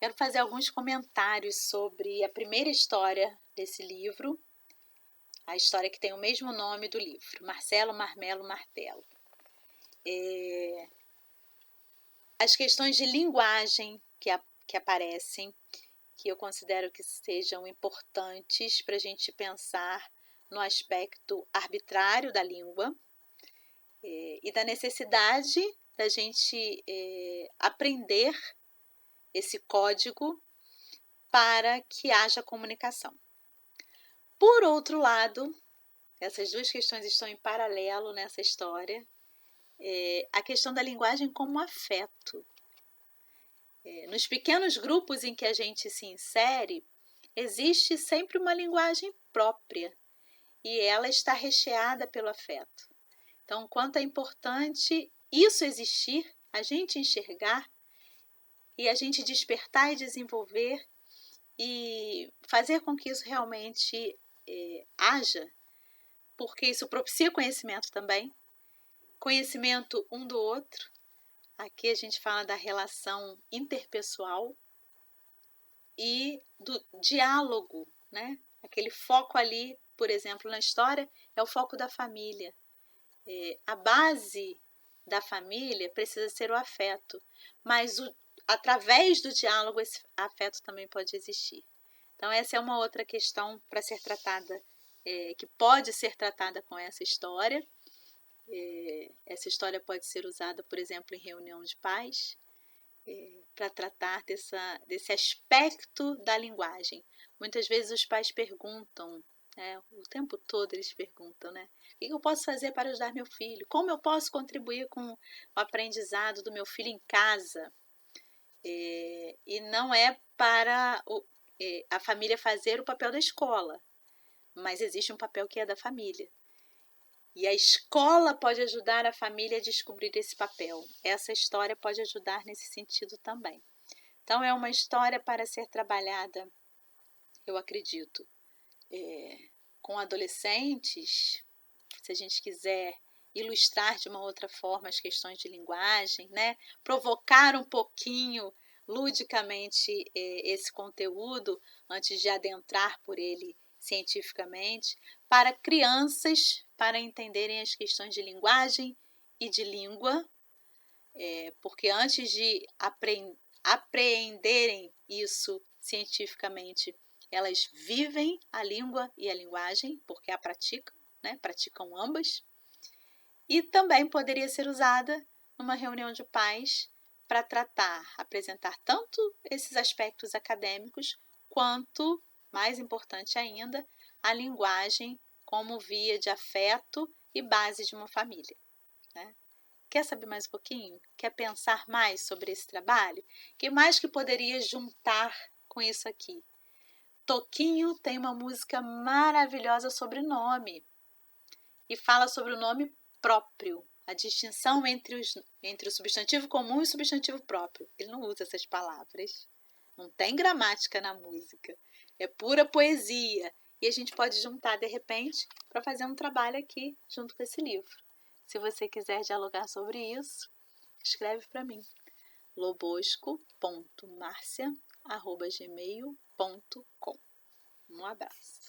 Quero fazer alguns comentários sobre a primeira história desse livro, a história que tem o mesmo nome do livro, Marcelo, Marmelo, Martelo. As questões de linguagem que aparecem, que eu considero que sejam importantes para a gente pensar no aspecto arbitrário da língua e da necessidade da gente aprender esse código para que haja comunicação. Por outro lado, essas duas questões estão em paralelo nessa história, a questão da linguagem como afeto. Nos pequenos grupos em que a gente se insere, existe sempre uma linguagem própria e ela está recheada pelo afeto. Então, quanto é importante isso existir, a gente enxergar e a gente despertar e desenvolver e fazer com que isso realmente haja, porque isso propicia conhecimento também, conhecimento um do outro. Aqui a gente fala da relação interpessoal e do diálogo, né? Aquele foco ali, por exemplo, na história, é o foco da família. A base da família precisa ser o afeto, mas através do diálogo esse afeto também pode existir. Então essa é uma outra questão para ser tratada, que pode ser tratada com essa história. Essa história pode ser usada, por exemplo, em reunião de pais, para tratar desse aspecto da linguagem. Muitas vezes os pais perguntam, o tempo todo eles perguntam, né? O que eu posso fazer para ajudar meu filho? Como eu posso contribuir com o aprendizado do meu filho em casa? E não é para a família fazer o papel da escola, mas existe um papel que é da família. E a escola pode ajudar a família a descobrir esse papel. Essa história pode ajudar nesse sentido também. Então, é uma história para ser trabalhada, eu acredito, com adolescentes, se a gente quiser ilustrar de uma outra forma as questões de linguagem, né? Provocar um pouquinho ludicamente esse conteúdo antes de adentrar por ele cientificamente, para crianças, para entenderem as questões de linguagem e de língua, porque antes de apreenderem isso cientificamente, elas vivem a língua e a linguagem, porque a praticam, né? Praticam ambas. E também poderia ser usada numa reunião de pais para apresentar tanto esses aspectos acadêmicos, quanto, mais importante ainda, a linguagem como via de afeto e base de uma família, né? Quer saber mais um pouquinho? Quer pensar mais sobre esse trabalho? O que mais que poderia juntar com isso aqui? Toquinho tem uma música maravilhosa sobre nome e fala sobre o nome próprio, a distinção entre o substantivo comum e o substantivo próprio. Ele não usa essas palavras, não tem gramática na música, é pura poesia. E a gente pode juntar de repente para fazer um trabalho aqui junto com esse livro. Se você quiser dialogar sobre isso, escreve para mim, lobosco.marcia@gmail.com. Um abraço.